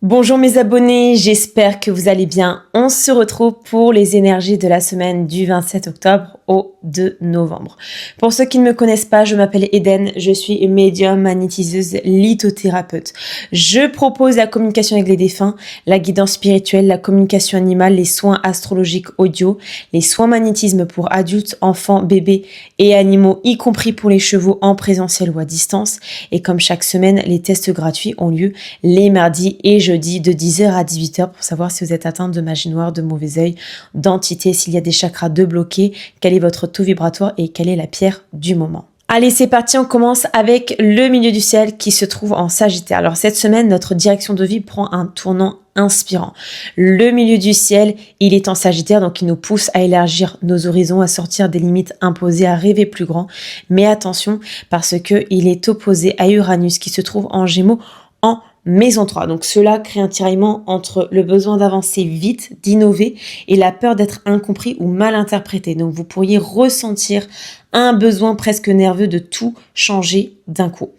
Bonjour mes abonnés, j'espère que vous allez bien. On se retrouve pour les énergies de la semaine du 27 octobre au 2 novembre. Pour ceux qui ne me connaissent pas, je m'appelle Eden, je suis médium, magnétiseuse, lithothérapeute. Je propose la communication avec les défunts, la guidance spirituelle, la communication animale, les soins astrologiques audio, les soins magnétisme pour adultes, enfants, bébés et animaux, y compris pour les chevaux en présentiel ou à distance. Et comme chaque semaine, les tests gratuits ont lieu les mardis et jeudis de 10h à 18h pour savoir si vous êtes atteint de magie noire, de mauvais œil, d'entité, s'il y a des chakras débloqués, quel est votre taux vibratoire et quelle est la pierre du moment. Allez, c'est parti, on commence avec le milieu du ciel qui se trouve en Sagittaire. Alors cette semaine, notre direction de vie prend un tournant inspirant. Le milieu du ciel, il est en Sagittaire, donc il nous pousse à élargir nos horizons, à sortir des limites imposées, à rêver plus grand. Mais attention, parce que il est opposé à Uranus qui se trouve en Gémeaux en Maison 3. Donc cela crée un tiraillement entre le besoin d'avancer vite, d'innover et la peur d'être incompris ou mal interprété. Donc vous pourriez ressentir un besoin presque nerveux de tout changer d'un coup.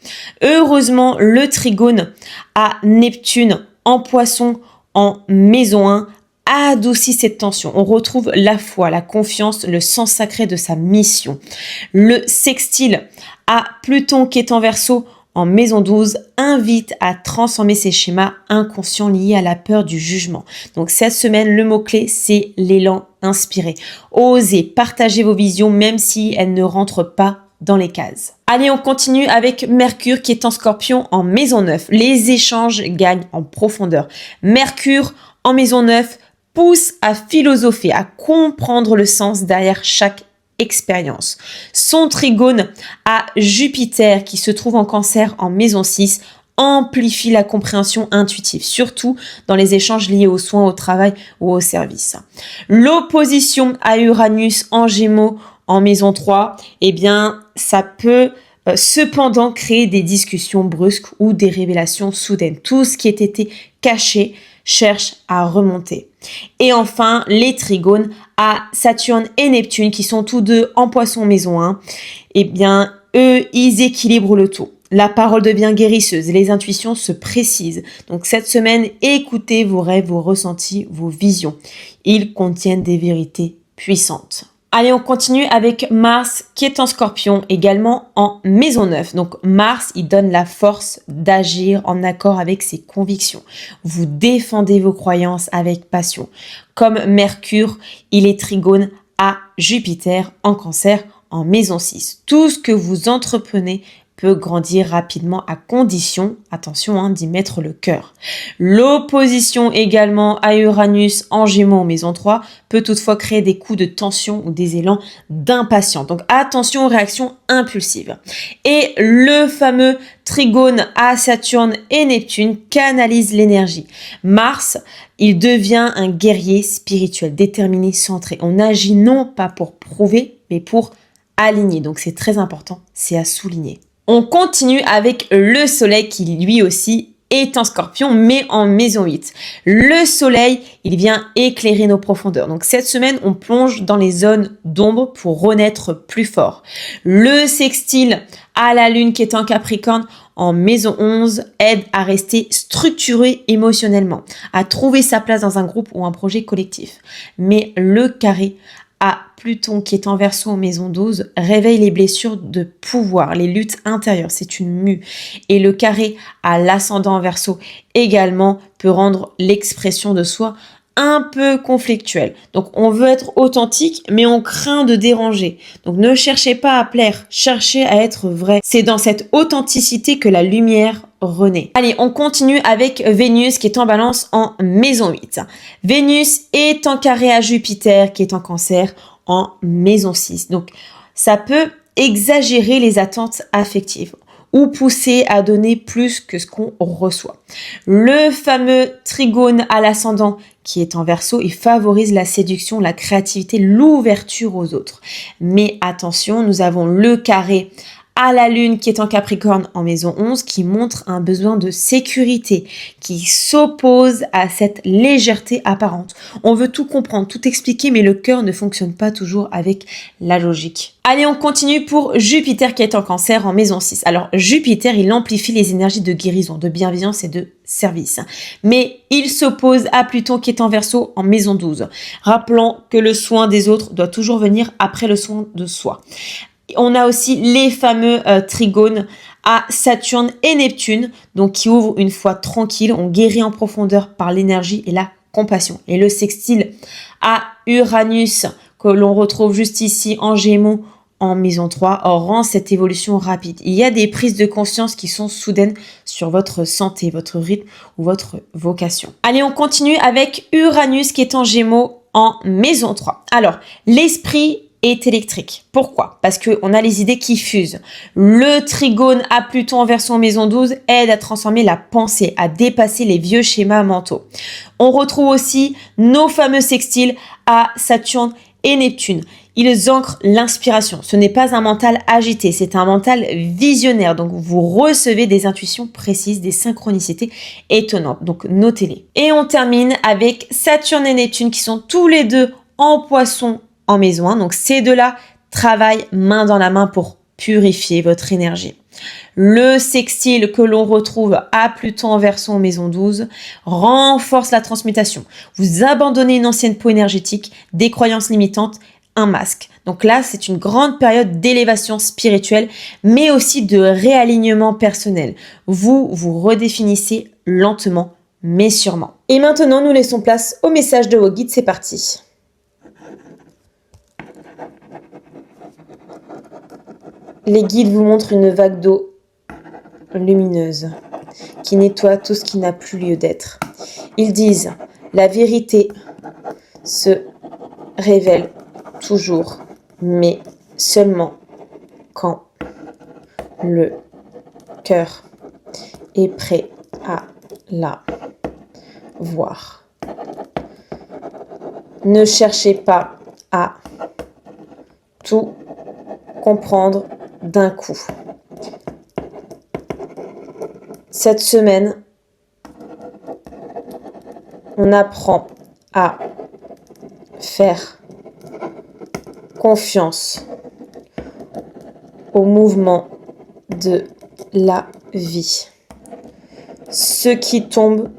Heureusement, le trigone à Neptune en Poisson en Maison 1 adoucit cette tension. On retrouve la foi, la confiance, le sens sacré de sa mission. Le sextile à Pluton qui est en Verseau en Maison 12 invite à transformer ces schémas inconscients liés à la peur du jugement. Donc cette semaine, le mot-clé, c'est l'élan inspiré. Osez partager vos visions même si elles ne rentrent pas dans les cases. Allez, on continue avec Mercure qui est en Scorpion en Maison 9. Les échanges gagnent en profondeur. Mercure en Maison 9 pousse à philosopher, à comprendre le sens derrière chaque expérience. Son trigone à Jupiter qui se trouve en Cancer en Maison 6 amplifie la compréhension intuitive, surtout dans les échanges liés aux soins, au travail ou au service. L'opposition à Uranus en Gémeaux en Maison 3, eh bien, ça peut cependant créer des discussions brusques ou des révélations soudaines. Tout ce qui ait été caché cherche à remonter. Et enfin, les trigones à Saturne et Neptune qui sont tous deux en Poisson Maison 1, eh bien, eux, ils équilibrent le tout. La parole devient guérisseuse, les intuitions se précisent. Donc cette semaine, écoutez vos rêves, vos ressentis, vos visions. Ils contiennent des vérités puissantes. Allez, on continue avec Mars qui est en Scorpion, également en Maison 9. Donc Mars, il donne la force d'agir en accord avec ses convictions. Vous défendez vos croyances avec passion. Comme Mercure, il est trigone à Jupiter en Cancer en Maison 6. Tout ce que vous entreprenez peut grandir rapidement à condition, attention, d'y mettre le cœur. L'opposition également à Uranus en Gémeaux en Maison 3 peut toutefois créer des coups de tension ou des élans d'impatience. Donc attention aux réactions impulsives. Et le fameux trigone à Saturne et Neptune canalise l'énergie. Mars, il devient un guerrier spirituel, déterminé, centré. On agit non pas pour prouver, mais pour aligner. Donc c'est très important, c'est à souligner. On continue avec le soleil qui lui aussi est en Scorpion mais en Maison 8. Le soleil, il vient éclairer nos profondeurs. Donc cette semaine, on plonge dans les zones d'ombre pour renaître plus fort. Le sextile à la lune qui est en Capricorne en Maison 11 aide à rester structuré émotionnellement, à trouver sa place dans un groupe ou un projet collectif. Mais le carré à Pluton qui est en Verseau en Maison 12 réveille les blessures de pouvoir, les luttes intérieures, c'est une mue. Et le carré à l'ascendant en Verseau également peut rendre l'expression de soi un peu conflictuelle. Donc on veut être authentique mais on craint de déranger. Donc ne cherchez pas à plaire, cherchez à être vrai. C'est dans cette authenticité que la lumière renaît. Allez, on continue avec Vénus qui est en Balance en Maison 8. Vénus est en carré à Jupiter qui est en Cancer en Maison 6. Donc ça peut exagérer les attentes affectives ou pousser à donner plus que ce qu'on reçoit. Le fameux trigone à l'ascendant qui est en Verseau, il favorise la séduction, la créativité, l'ouverture aux autres. Mais attention, nous avons le carré à la lune qui est en Capricorne en Maison 11 qui montre un besoin de sécurité qui s'oppose à cette légèreté apparente. On veut tout comprendre, tout expliquer mais le cœur ne fonctionne pas toujours avec la logique. Allez, on continue pour Jupiter qui est en Cancer en Maison 6. Alors Jupiter, il amplifie les énergies de guérison, de bienveillance et de service. Mais il s'oppose à Pluton qui est en Verseau en maison 12. Rappelant que le soin des autres doit toujours venir après le soin de soi. On a aussi les fameux trigones à Saturne et Neptune, donc qui ouvrent une foi tranquille. On guérit en profondeur par l'énergie et la compassion. Et le sextile à Uranus, que l'on retrouve juste ici en Gémeaux, en maison 3, rend cette évolution rapide. Il y a des prises de conscience qui sont soudaines sur votre santé, votre rythme ou votre vocation. Allez, on continue avec Uranus qui est en Gémeaux en maison 3. Alors, l'esprit est électrique. Pourquoi? Parce qu'on a les idées qui fusent. Le trigone à Pluton en Verseau en maison 12 aide à transformer la pensée, à dépasser les vieux schémas mentaux. On retrouve aussi nos fameux sextiles à Saturne et Neptune. Ils ancrent l'inspiration. Ce n'est pas un mental agité, c'est un mental visionnaire. Donc, vous recevez des intuitions précises, des synchronicités étonnantes. Donc, notez-les. Et on termine avec Saturne et Neptune qui sont tous les deux en Poisson en maison 1. Donc, ces deux-là travaillent main dans la main pour purifier votre énergie. Le sextile que l'on retrouve à Pluton en Verseau en maison 12 renforce la transmutation. Vous abandonnez une ancienne peau énergétique, des croyances limitantes, un masque. Donc là, c'est une grande période d'élévation spirituelle, mais aussi de réalignement personnel. Vous vous redéfinissez lentement, mais sûrement. Et maintenant, nous laissons place au message de vos guides. C'est parti. Les guides vous montrent une vague d'eau lumineuse qui nettoie tout ce qui n'a plus lieu d'être. Ils disent, la vérité se révèle toujours, mais seulement quand le cœur est prêt à la voir. Ne cherchez pas à tout comprendre d'un coup. Cette semaine, on apprend à faire confiance au mouvement de la vie. Ce qui tombe,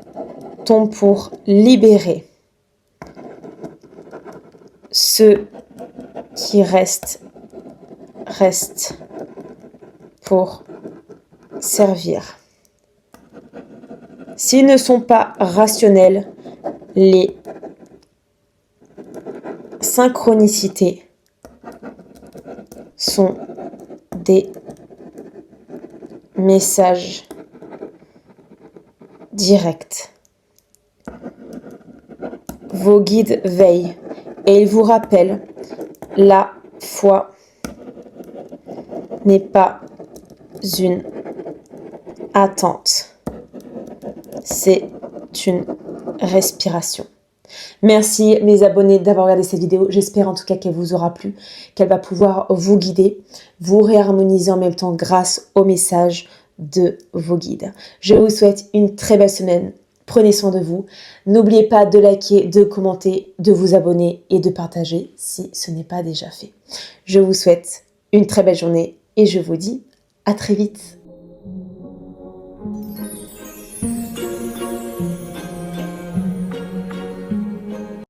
tombe pour libérer. Ce qui reste, reste pour servir. S'ils ne sont pas rationnels, les synchronicités sont des messages directs. Vos guides veillent et ils vous rappellent la foi n'est pas une attente. C'est une respiration. Merci mes abonnés d'avoir regardé cette vidéo. J'espère en tout cas qu'elle vous aura plu, qu'elle va pouvoir vous guider, vous réharmoniser en même temps grâce au message de vos guides. Je vous souhaite une très belle semaine. Prenez soin de vous. N'oubliez pas de liker, de commenter, de vous abonner et de partager si ce n'est pas déjà fait. Je vous souhaite une très belle journée et je vous dis à très vite.